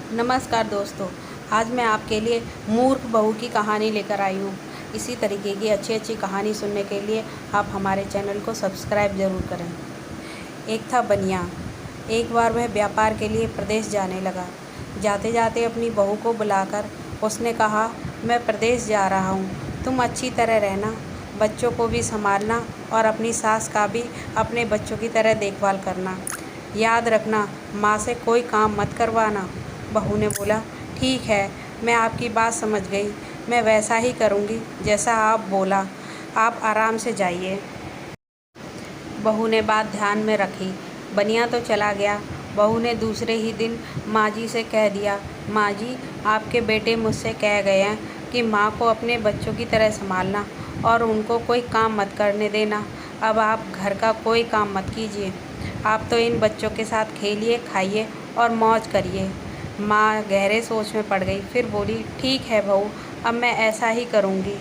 नमस्कार दोस्तों, आज मैं आपके लिए मूर्ख बहू की कहानी लेकर आई हूँ। इसी तरीके की अच्छी अच्छी कहानी सुनने के लिए आप हमारे चैनल को सब्सक्राइब ज़रूर करें। एक था बनिया। एक बार वह व्यापार के लिए प्रदेश जाने लगा। जाते जाते अपनी बहू को बुलाकर उसने कहा, मैं प्रदेश जा रहा हूँ, तुम अच्छी तरह रहना, बच्चों को भी संभालना और अपनी सास का भी अपने बच्चों की तरह देखभाल करना। याद रखना, माँ से कोई काम मत करवाना। बहू ने बोला, ठीक है, मैं आपकी बात समझ गई, मैं वैसा ही करूँगी जैसा आप बोला, आप आराम से जाइए। बहू ने बात ध्यान में रखी। बनिया तो चला गया। बहू ने दूसरे ही दिन माँ जी से कह दिया, माँ जी, आपके बेटे मुझसे कह गए हैं कि माँ को अपने बच्चों की तरह संभालना और उनको कोई काम मत करने देना। अब आप घर का कोई काम मत कीजिए, आप तो इन बच्चों के साथ खेलिए, खाइए और मौज करिए। माँ गहरे सोच में पड़ गई, फिर बोली, ठीक है बहू, अब मैं ऐसा ही करूँगी।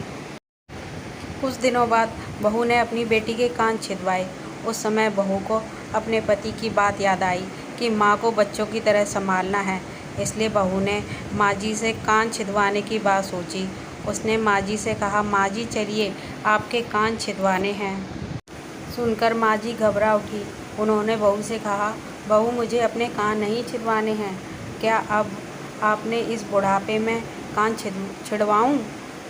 कुछ दिनों बाद बहू ने अपनी बेटी के कान छिदवाए। उस समय बहू को अपने पति की बात याद आई कि माँ को बच्चों की तरह संभालना है, इसलिए बहू ने माँ जी से कान छिदवाने की बात सोची। उसने माँ जी से कहा, माँ जी चलिए, आपके कान छिदवाने हैं। सुनकर माँ जी घबरा उठी। उन्होंने बहू से कहा, बहू, मुझे अपने कान नहीं छिदवाने हैं, क्या अब आपने इस बुढ़ापे में कान छिदवाऊँ?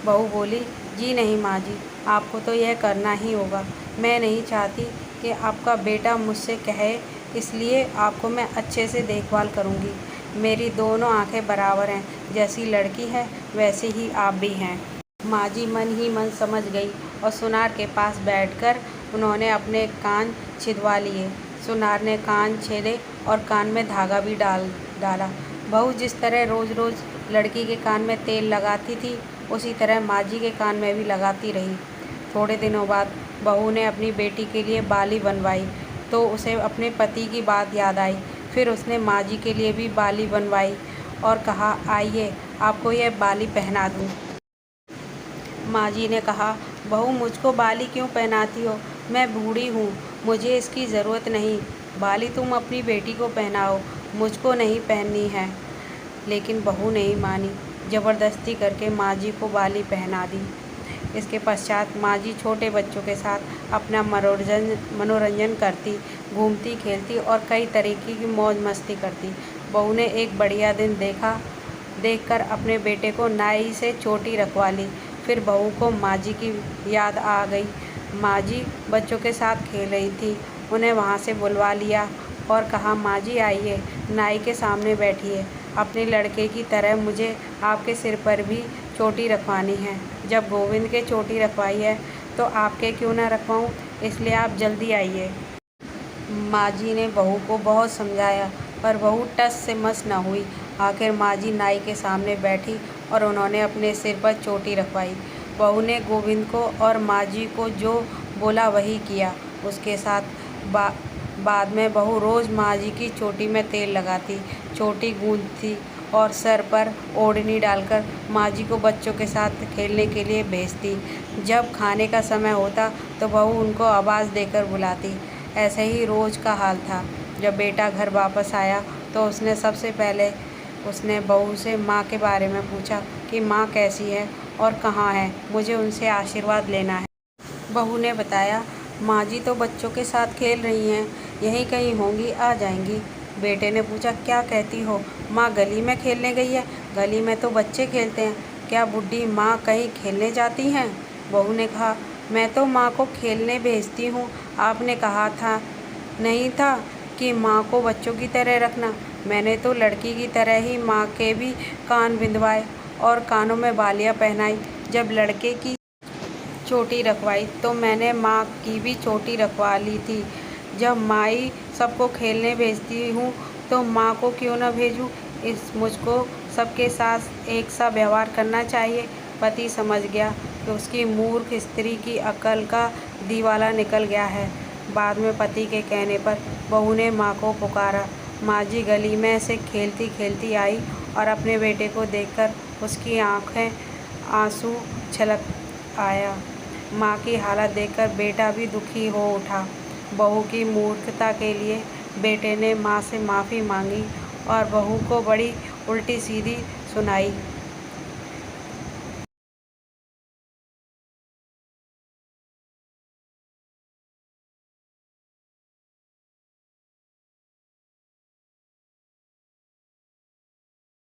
बहू बोली, जी नहीं माँ जी, आपको तो यह करना ही होगा। मैं नहीं चाहती कि आपका बेटा मुझसे कहे, इसलिए आपको मैं अच्छे से देखभाल करूँगी। मेरी दोनों आंखें बराबर हैं, जैसी लड़की है वैसे ही आप भी हैं। माँ जी मन ही मन समझ गई और सुनार के पास बैठकर उन्होंने अपने कान छिदवा लिए। सुनार ने कान छेदे और कान में धागा भी डाला। बहू जिस तरह रोज़ रोज़ लड़की के कान में तेल लगाती थी, उसी तरह माँ जी के कान में भी लगाती रही। थोड़े दिनों बाद बहू ने अपनी बेटी के लिए बाली बनवाई तो उसे अपने पति की बात याद आई। फिर उसने माँ जी के लिए भी बाली बनवाई और कहा, आइए, आपको यह बाली पहना दूँ। माँ जी ने कहा, बहू, मुझको बाली क्यों पहनाती हो? मैं बूढ़ी हूँ, मुझे इसकी ज़रूरत नहीं। बाली तुम अपनी बेटी को पहनाओ, मुझको नहीं पहननी है। लेकिन बहू नहीं मानी, ज़बरदस्ती करके माँ जी को बाली पहना दी। इसके पश्चात माँ जी छोटे बच्चों के साथ अपना मनोरंजन करती, घूमती खेलती और कई तरीके की मौज मस्ती करती। बहू ने एक बढ़िया दिन देखकर अपने बेटे को नाई से चोटी रखवा ली। फिर बहू को माँ जी की याद आ गई। माँ जी बच्चों के साथ खेल रही थी, उन्हें वहाँ से बुलवा लिया और कहा, माँ जी आइए, नाई के सामने बैठिए, अपने लड़के की तरह मुझे आपके सिर पर भी चोटी रखवानी है। जब गोविंद के चोटी रखवाई है तो आपके क्यों ना रखवाऊँ, इसलिए आप जल्दी आइए। माँ जी ने बहू को बहुत समझाया पर बहू टस से मस न हुई। आखिर माँ जी नाई के सामने बैठी और उन्होंने अपने सिर पर चोटी रखवाई। बहू ने गोविंद को और माँ जी को जो बोला वही किया। उसके साथ बाद में बहू रोज़ माँ जी की चोटी में तेल लगाती, चोटी गूंथती और सर पर ओढ़नी डालकर माँ जी को बच्चों के साथ खेलने के लिए भेजती। जब खाने का समय होता तो बहू उनको आवाज़ देकर बुलाती। ऐसे ही रोज़ का हाल था। जब बेटा घर वापस आया तो उसने सबसे पहले बहू से माँ के बारे में पूछा कि माँ कैसी है और कहाँ है, मुझे उनसे आशीर्वाद लेना है। बहू ने बताया, माँ जी तो बच्चों के साथ खेल रही हैं, यहीं कहीं होंगी, आ जाएंगी। बेटे ने पूछा, क्या कहती हो, माँ गली में खेलने गई है? गली में तो बच्चे खेलते हैं, क्या बुढ़ी माँ कहीं खेलने जाती हैं? बहू ने कहा, मैं तो माँ को खेलने भेजती हूँ, आपने कहा था नहीं था कि माँ को बच्चों की तरह रखना। मैंने तो लड़की की तरह ही माँ के भी कान बिंदवाए और कानों में बालियाँ पहनाई। जब लड़के की चोटी रखवाई तो मैंने माँ की भी चोटी रखवा ली थी। जब माई सबको खेलने भेजती हूँ तो माँ को क्यों न भेजूँ? मुझको सबके साथ एक सा व्यवहार करना चाहिए। पति समझ गया कि उसकी मूर्ख स्त्री की अक्ल का दिवाला निकल गया है। बाद में पति के कहने पर बहू ने माँ को पुकारा। माँ जी गली में से खेलती खेलती आई और अपने बेटे को देखकर उसकी आंखें आंसू छलक आया। माँ की हालत देखकर बेटा भी दुखी हो उठा। बहू की मूर्खता के लिए बेटे ने माँ से माफ़ी मांगी और बहू को बड़ी उल्टी सीधी सुनाई